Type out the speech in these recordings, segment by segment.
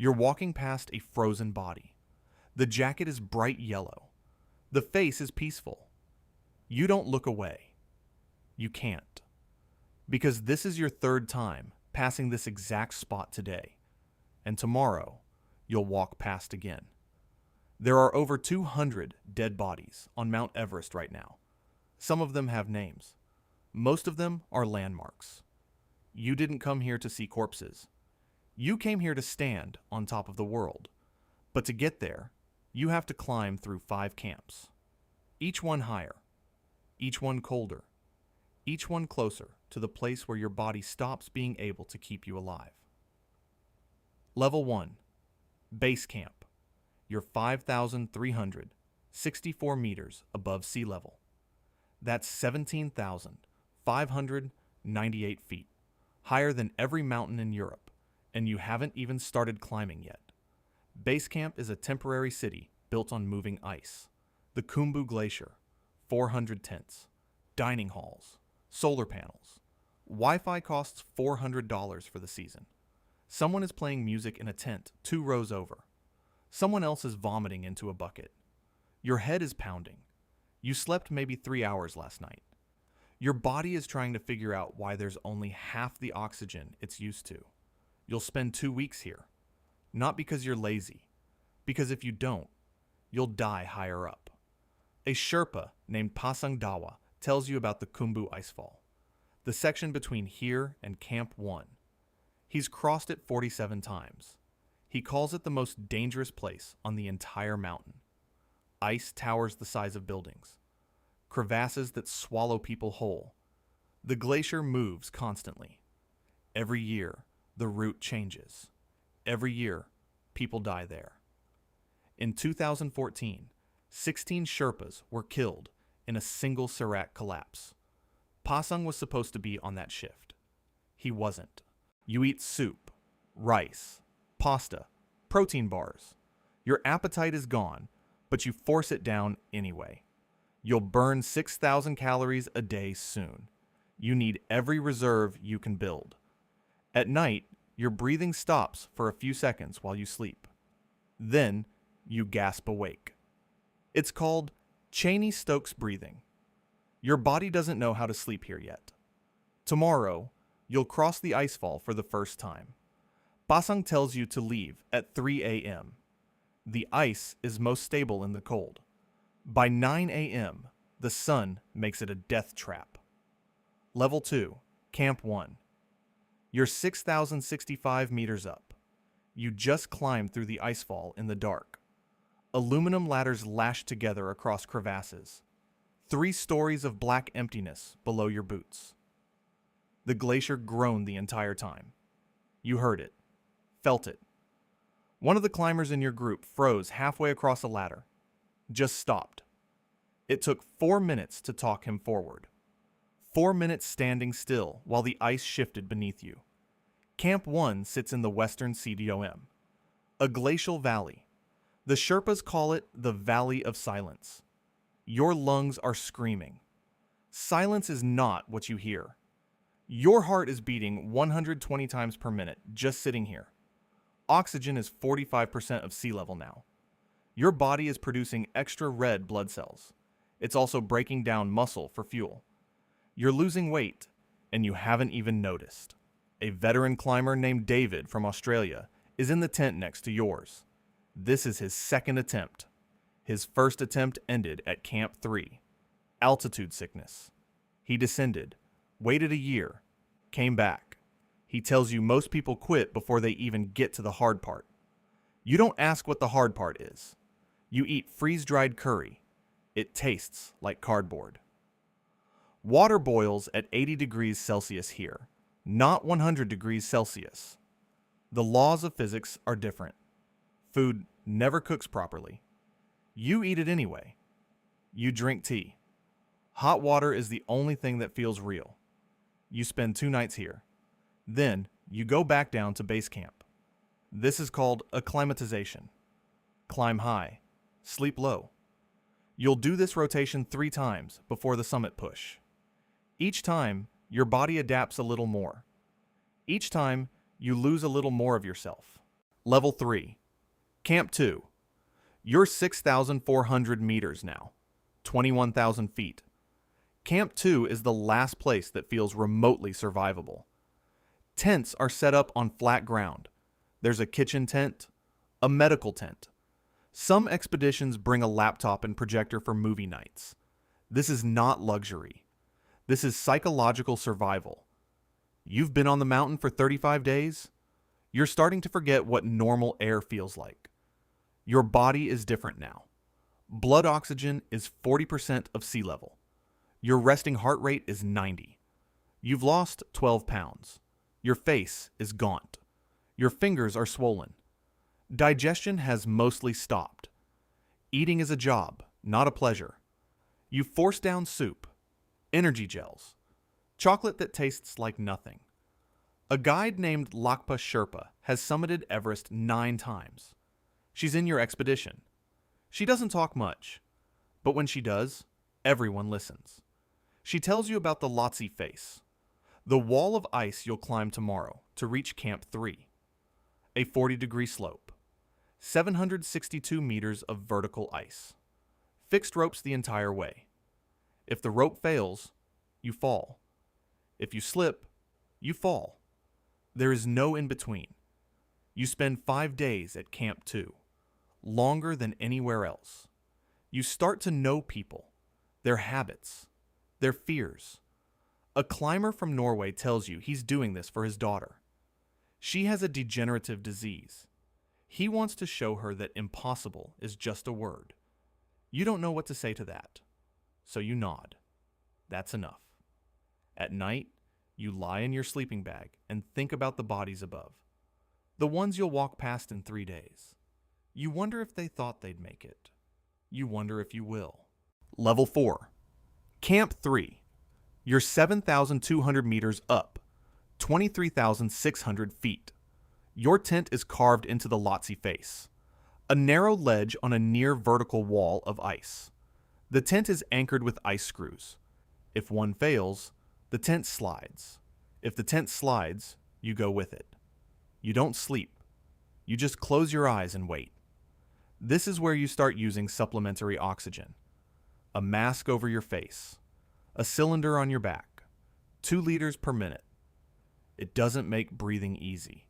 You're walking past a frozen body. The jacket is bright yellow. The face is peaceful. You don't look away. You can't. Because this is your third time passing this exact spot today. And tomorrow, you'll walk past again. There are over 200 dead bodies on Mount Everest right now. Some of them have names. Most of them are landmarks. You didn't come here to see corpses. You came here to stand on top of the world. But to get there, you have to climb through 5 camps. Each one higher. Each one colder. Each one closer to the place where your body stops being able to keep you alive. Level 1. Base Camp. You're 5,364 meters above sea level. That's 17,598 feet, higher than every mountain in Europe, and you haven't even started climbing yet. Base Camp is a temporary city built on moving ice. The Khumbu Glacier, 400 tents, dining halls, solar panels. Wi-Fi costs $400 for the season. Someone is playing music in a tent 2 rows over. Someone else is vomiting into a bucket. Your head is pounding. You slept maybe 3 hours last night. Your body is trying to figure out why there's only half the oxygen it's used to. You'll spend 2 weeks here. Not because you're lazy. Because if you don't, you'll die higher up. A Sherpa named Pasangdawa tells you about the Khumbu Icefall, the section between here and Camp 1. He's crossed it 47 times. He calls it the most dangerous place on the entire mountain. Ice towers the size of buildings. Crevasses that swallow people whole. The glacier moves constantly. Every year, the route changes. Every year, people die there. In 2014, 16 Sherpas were killed in a single Serac collapse. Pasang was supposed to be on that shift. He wasn't. You eat soup, rice, pasta, protein bars. Your appetite is gone, but you force it down anyway. You'll burn 6,000 calories a day soon. You need every reserve you can build. At night, your breathing stops for a few seconds while you sleep. Then, you gasp awake. It's called Cheney-Stokes breathing. Your body doesn't know how to sleep here yet. Tomorrow, you'll cross the icefall for the first time. Pasang tells you to leave at 3 a.m. The ice is most stable in the cold. By 9 a.m., the sun makes it a death trap. Level 2, Camp 1. You're 6,065 meters up. You just climbed through the icefall in the dark. Aluminum ladders lashed together across crevasses. 3 stories of black emptiness below your boots. The glacier groaned the entire time. You heard it. Felt it. One of the climbers in your group froze halfway across a ladder. Just stopped. It took 4 minutes to talk him forward. 4 minutes standing still while the ice shifted beneath you. Camp 1 sits in the western CDOM, a glacial valley. The Sherpas call it the Valley of Silence. Your lungs are screaming. Silence is not what you hear. Your heart is beating 120 times per minute just sitting here. Oxygen is 45% of sea level now. Your body is producing extra red blood cells. It's also breaking down muscle for fuel. You're losing weight, and you haven't even noticed. A veteran climber named David from Australia is in the tent next to yours. This is his second attempt. His first attempt ended at Camp 3. Altitude sickness. He descended, waited a year, came back. He tells you most people quit before they even get to the hard part. You don't ask what the hard part is. You eat freeze-dried curry. It tastes like cardboard. Water boils at 80 degrees Celsius here, not 100 degrees Celsius. The laws of physics are different. Food never cooks properly. You eat it anyway. You drink tea. Hot water is the only thing that feels real. You spend 2 nights here. Then, you go back down to base camp. This is called acclimatization. Climb high, sleep low. You'll do this rotation 3 times before the summit push. Each time, your body adapts a little more. Each time, you lose a little more of yourself. Level 3. Camp 2. You're 6,400 meters now, 21,000 feet. Camp 2 is the last place that feels remotely survivable. Tents are set up on flat ground. There's a kitchen tent, a medical tent. Some expeditions bring a laptop and projector for movie nights. This is not luxury. This is psychological survival. You've been on the mountain for 35 days? You're starting to forget what normal air feels like. Your body is different now. Blood oxygen is 40% of sea level. Your resting heart rate is 90. You've lost 12 pounds. Your face is gaunt. Your fingers are swollen. Digestion has mostly stopped. Eating is a job, not a pleasure. You force down soup, energy gels, chocolate that tastes like nothing. A guide named Lakpa Sherpa has summited Everest 9 times. She's in your expedition. She doesn't talk much, but when she does, everyone listens. She tells you about the Lhotse face, the wall of ice you'll climb tomorrow to reach Camp 3. A 40-degree slope, 762 meters of vertical ice. Fixed ropes the entire way. If the rope fails, you fall. If you slip, you fall. There is no in-between. You spend 5 days at Camp 2, longer than anywhere else. You start to know people, their habits, their fears. A climber from Norway tells you he's doing this for his daughter. She has a degenerative disease. He wants to show her that impossible is just a word. You don't know what to say to that, so you nod. That's enough. At night, you lie in your sleeping bag and think about the bodies above, the ones you'll walk past in 3 days. You wonder if they thought they'd make it. You wonder if you will. Level 4. Camp 3. You're 7,200 meters up, 23,600 feet. Your tent is carved into the Lhotse face, a narrow ledge on a near vertical wall of ice. The tent is anchored with ice screws. If one fails, the tent slides. If the tent slides, you go with it. You don't sleep. You just close your eyes and wait. This is where you start using supplementary oxygen. A mask over your face. A cylinder on your back. 2 liters per minute. It doesn't make breathing easy.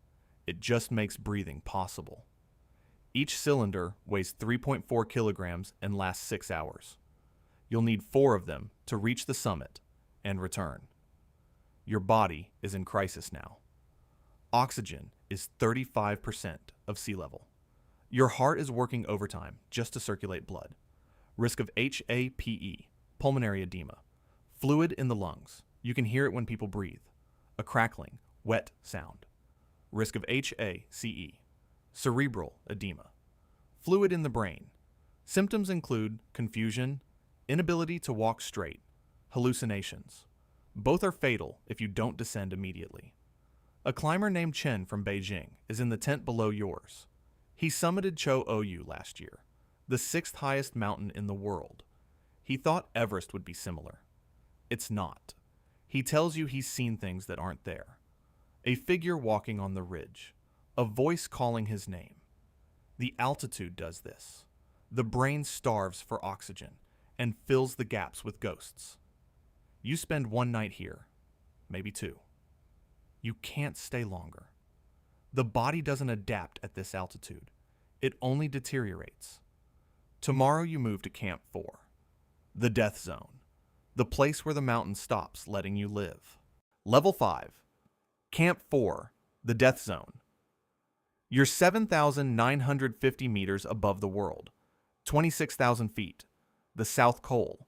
It just makes breathing possible. Each cylinder weighs 3.4 kilograms and lasts 6 hours. You'll need 4 of them to reach the summit and return. Your body is in crisis now. Oxygen is 35% of sea level. Your heart is working overtime just to circulate blood. Risk of HAPE, pulmonary edema. Fluid in the lungs. You can hear it when people breathe. A crackling, wet sound. Risk of HACE, cerebral edema. Fluid in the brain. Symptoms include confusion, inability to walk straight, hallucinations. Both are fatal if you don't descend immediately. A climber named Chen from Beijing is in the tent below yours. He summited Cho Oyu last year, the 6th highest mountain in the world. He thought Everest would be similar. It's not. He tells you he's seen things that aren't there. A figure walking on the ridge, a voice calling his name. The altitude does this. The brain starves for oxygen and fills the gaps with ghosts. You spend 1 night here, maybe 2. You can't stay longer. The body doesn't adapt at this altitude. It only deteriorates. Tomorrow you move to Camp 4, the death zone, the place where the mountain stops letting you live. Level 5, Camp 4, the death zone. You're 7,950 meters above the world, 26,000 feet, the South Pole,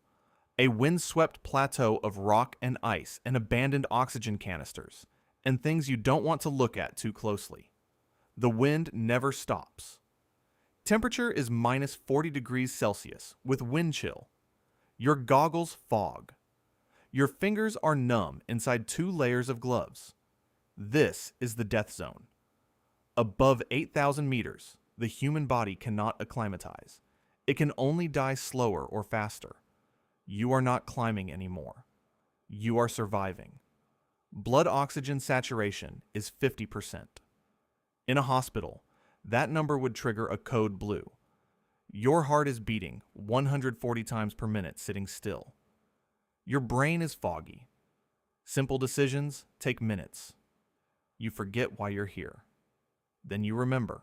a wind-swept plateau of rock and ice and abandoned oxygen canisters, and things you don't want to look at too closely. The wind never stops. Temperature is minus 40 degrees Celsius with wind chill. Your goggles fog. Your fingers are numb inside 2 layers of gloves. This is the death zone. Above 8,000 meters, the human body cannot acclimatize. It can only die slower or faster. You are not climbing anymore. You are surviving. Blood oxygen saturation is 50%. In a hospital, that number would trigger a code blue. Your heart is beating 140 times per minute sitting still. Your brain is foggy. Simple decisions take minutes. You forget why you're here. Then you remember.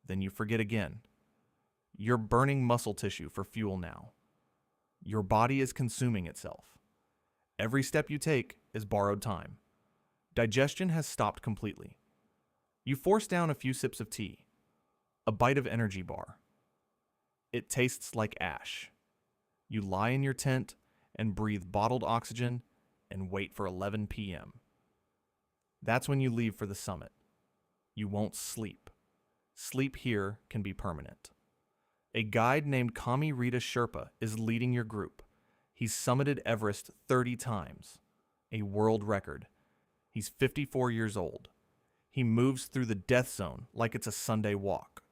Then you forget again. You're burning muscle tissue for fuel now. Your body is consuming itself. Every step you take is borrowed time. Digestion has stopped completely. You force down a few sips of tea, a bite of energy bar. It tastes like ash. You lie in your tent and breathe bottled oxygen and wait for 11 p.m. That's when you leave for the summit. You won't sleep. Sleep here can be permanent. A guide named Kami Rita Sherpa is leading your group. He's summited Everest 30 times, a world record. He's 54 years old. He moves through the death zone like it's a Sunday walk.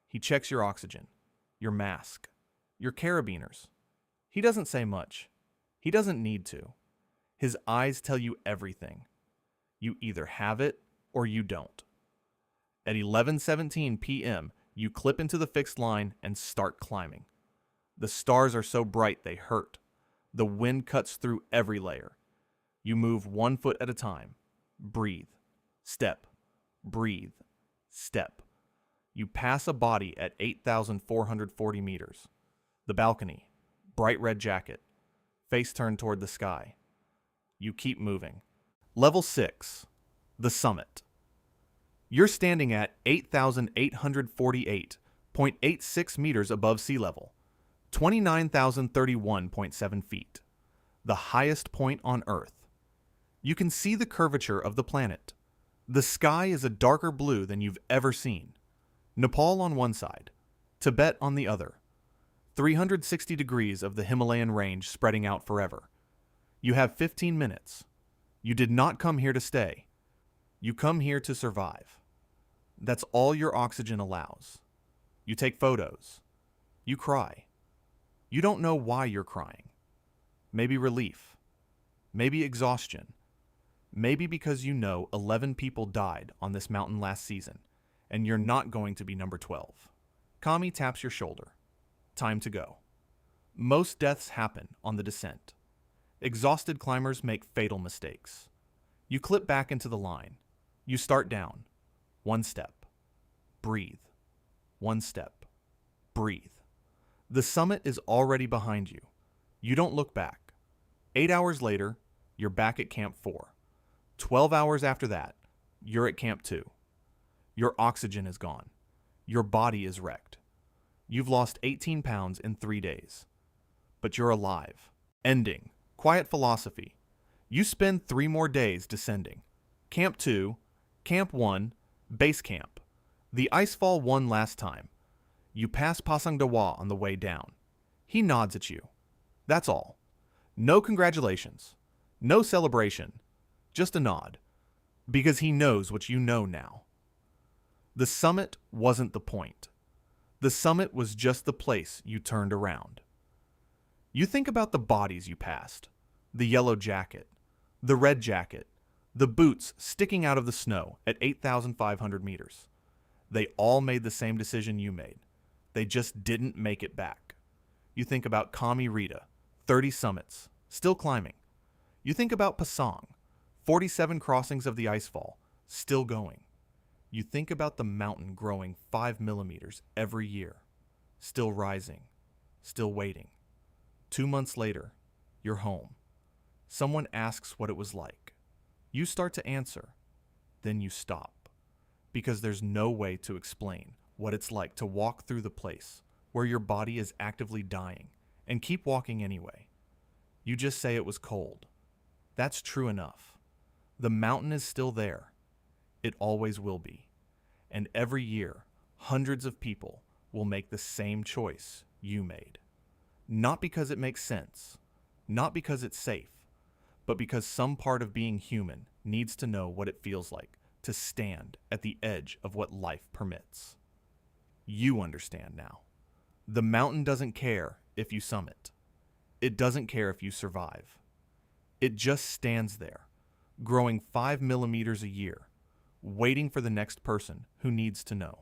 He checks your oxygen, your mask, your carabiners. He doesn't say much. He doesn't need to. His eyes tell you everything. You either have it or you don't. At 11:17 p.m., you clip into the fixed line and start climbing. The stars are so bright they hurt. The wind cuts through every layer. You move 1 foot at a time. Breathe. Step. Breathe. Step. You pass a body at 8,440 meters. The balcony. Bright red jacket. Face turned toward the sky. You keep moving. Level 6. The summit. You're standing at 8,848.86 meters above sea level, 29,031.7 feet, the highest point on Earth. You can see the curvature of the planet. The sky is a darker blue than you've ever seen. Nepal on one side, Tibet on the other. 360 degrees of the Himalayan range spreading out forever. You have 15 minutes. You did not come here to stay. You come here to survive. That's all your oxygen allows. You take photos. You cry. You don't know why you're crying. Maybe relief. Maybe exhaustion. Maybe because you know 11 people died on this mountain last season, and you're not going to be number 12. Kami taps your shoulder. Time to go. Most deaths happen on the descent. Exhausted climbers make fatal mistakes. You clip back into the line. You start down. 1 step. Breathe. 1 step. Breathe. The summit is already behind you. You don't look back. 8 hours later, you're back at Camp 4. 12 hours after that, you're at Camp 2. Your oxygen is gone. Your body is wrecked. You've lost 18 pounds in 3 days. But you're alive. Ending. Quiet philosophy. You spend 3 more days descending. Camp 2, Camp 1, Base Camp. The Icefall won last time. You pass Pasang Dawa on the way down. He nods at you. That's all. No congratulations. No celebration. Just a nod. Because he knows what you know now. The summit wasn't the point. The summit was just the place you turned around. You think about the bodies you passed. The yellow jacket. The red jacket. The boots sticking out of the snow at 8,500 meters. They all made the same decision you made. They just didn't make it back. You think about Kami Rita, 30 summits, still climbing. You think about Pasang, 47 crossings of the Icefall, still going. You think about the mountain growing 5 millimeters every year, still rising, still waiting. 2 months later, you're home. Someone asks what it was like. You start to answer, then you stop, because there's no way to explain what it's like to walk through the place where your body is actively dying and keep walking anyway. You just say it was cold. That's true enough. The mountain is still there. It always will be. And every year, hundreds of people will make the same choice you made. Not because it makes sense, not because it's safe, but because some part of being human needs to know what it feels like to stand at the edge of what life permits. You understand now. The mountain doesn't care if you summit. It doesn't care if you survive. It just stands there, growing 5 millimeters a year, waiting for the next person who needs to know.